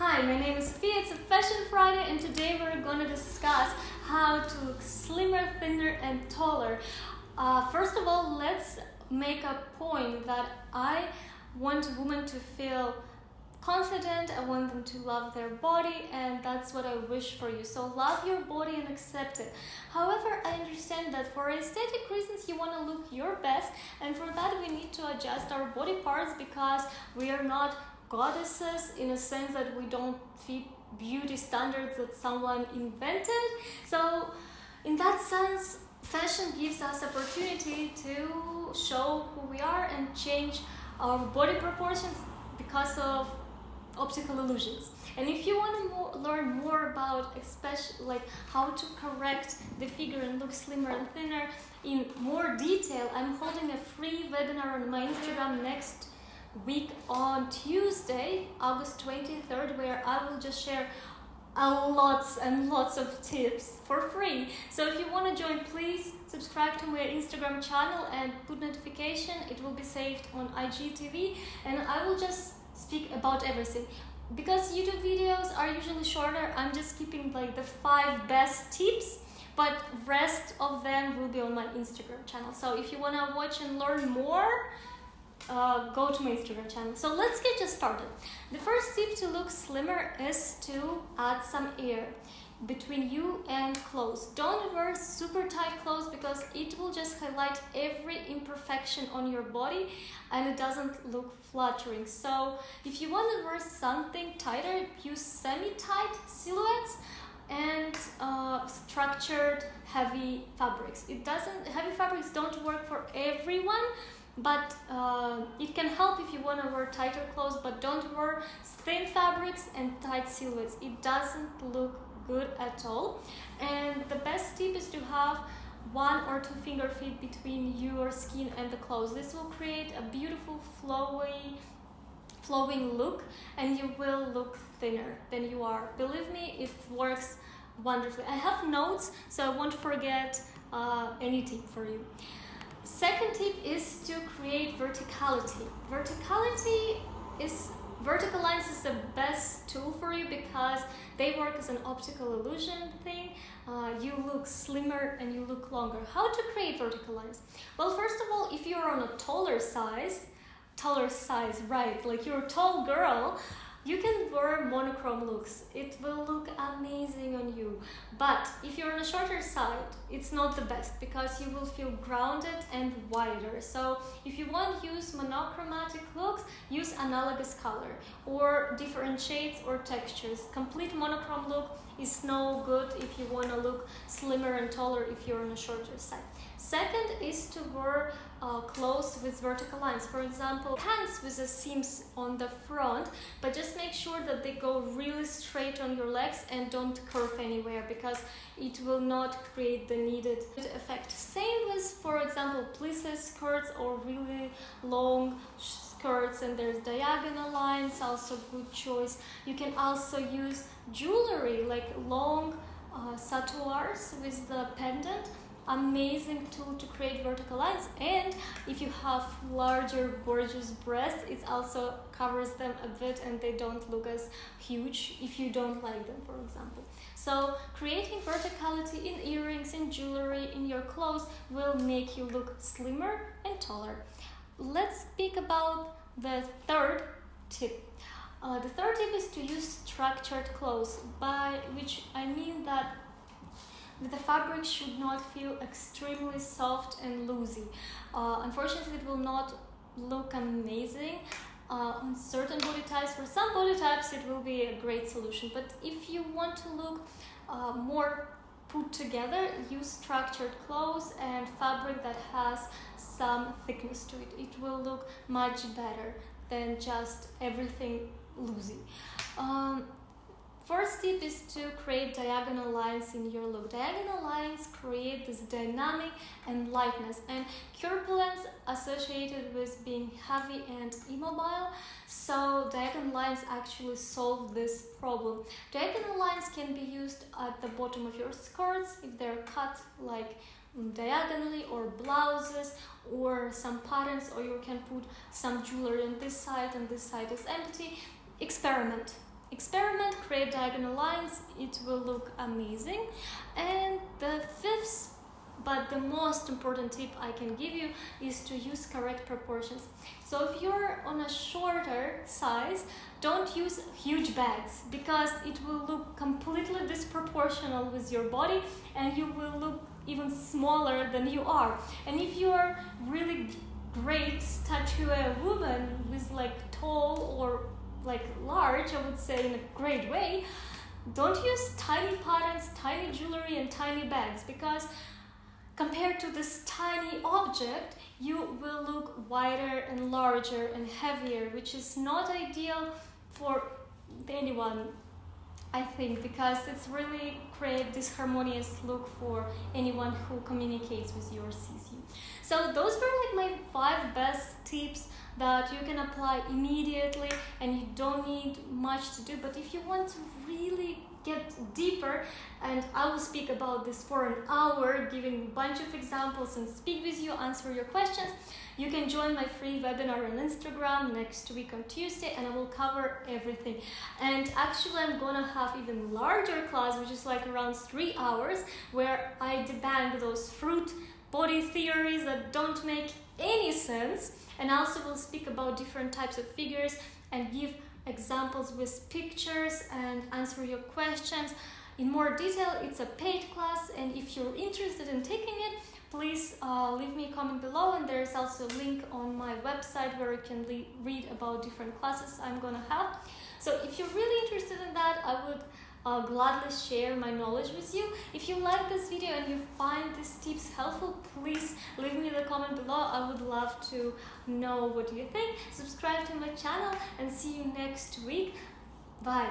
Hi, my name is Sofiya, it's a Fashion Friday, and today we're going to discuss how to look slimmer, thinner and taller. First of all, let's make a point that I want women to feel confident, I want them to love their body, and that's what I wish for you. So love your body and accept it. However, I understand that for aesthetic reasons you want to look your best, and for that we need to adjust our body parts because we are not goddesses in a sense that we don't fit beauty standards that someone invented. So in that sense, fashion gives us opportunity to show who we are and change our body proportions because of optical illusions. And if you want to learn more about especially like how to correct the figure and look slimmer and thinner in more detail, I'm holding a free webinar on my Instagram next week on Tuesday, August 23rd, where I will just share lots and lots of tips for free. So if you want to join, please subscribe to my Instagram channel and put notification. It will be saved on IGTV, and I will just speak about everything. Because YouTube videos are usually shorter, I'm just keeping like the 5 best tips, but rest of them will be on my Instagram channel. So if you want to watch and learn more, go to my Instagram channel. So let's get just started. The first tip to look slimmer is to add some air between you and clothes. Don't wear super tight clothes because it will just highlight every imperfection on your body and it doesn't look flattering. So if you want to wear something tighter, use semi-tight silhouettes and structured heavy fabrics. Heavy fabrics don't work for everyone, but it can help if you want to wear tighter clothes, but don't wear thin fabrics and tight silhouettes. It doesn't look good at all. And the best tip is to have 1 or 2 finger fit between your skin and the clothes. This will create a beautiful flowing look, and you will look thinner than you are. Believe me, it works wonderfully. I have notes, so I won't forget any tip for you. Second tip is to create verticality. Vertical lines is the best tool for you because they work as an optical illusion thing. You look slimmer and you look longer. How to create vertical lines? Well, first of all, if you're on a taller size, right, like you're a tall girl, you can wear monochrome looks. It will look amazing on you. But if you're on a shorter side, it's not the best because you will feel grounded and wider. So if you want to use monochromatic looks, use analogous color or different shades or textures. Complete monochrome look is no good if you want to look slimmer and taller if you're on a shorter side. Second is to wear clothes with vertical lines. For example, pants with the seams on the front, but just make sure that they go really straight on your legs and don't curve anywhere because it will not create the needed effect. Same with, for example, pleated skirts or really long skirts, and there's diagonal lines, also good choice. You can also use jewelry like long sautoirs with the pendant. Amazing tool to create vertical lines, and if you have larger gorgeous breasts, it also covers them a bit and they don't look as huge if you don't like them, for example. So creating verticality in earrings, in jewelry, in your clothes will make you look slimmer and taller. Let's speak about the third tip. The third tip is to use structured clothes, by which I mean that the fabric should not feel extremely soft and loosey. Unfortunately, it will not look amazing on certain body types. For some body types, it will be a great solution. But if you want to look more put together, use structured clothes and fabric that has some thickness to it. It will look much better than just everything loosey. First tip is to create diagonal lines in your look. Diagonal lines create this dynamic and lightness and corpulence associated with being heavy and immobile. So diagonal lines actually solve this problem. Diagonal lines can be used at the bottom of your skirts if they're cut like diagonally, or blouses, or some patterns, or you can put some jewelry on this side and this side is empty. Experiment. experiment, create diagonal lines, it will look amazing. And the fifth but the most important tip I can give you is to use correct proportions. So if you're on a shorter size, don't use huge bags because it will look completely disproportional with your body and you will look even smaller than you are. And if you're really great statuette woman with like tall or like large, I would say, in a great way, don't use tiny patterns, tiny jewelry and tiny bags, because compared to this tiny object, you will look wider and larger and heavier, which is not ideal for anyone, I think, because it's really create this harmonious look for anyone who communicates with you or sees you. So those were like my 5 best tips that you can apply immediately and you don't need much to do. But if you want to really get deeper, and I will speak about this for an hour, giving a bunch of examples and speak with you, answer your questions, you can join my free webinar on Instagram next week on Tuesday, and I will cover everything. And actually I'm gonna have even larger class, which is like around 3 hours, where I debunk those fruit body theories that don't make any sense, and also will speak about different types of figures and give examples with pictures and answer your questions in more detail. It's a paid class, and if you're interested in taking it, please leave me a comment below, and there's also a link on my website where you can read about different classes I'm gonna have. So if you're really interested in that, I would gladly share my knowledge with you. If you like this video and you find these tips helpful, please leave me the comment below. I would love to know what you think. Subscribe to my channel and see you next week. Bye.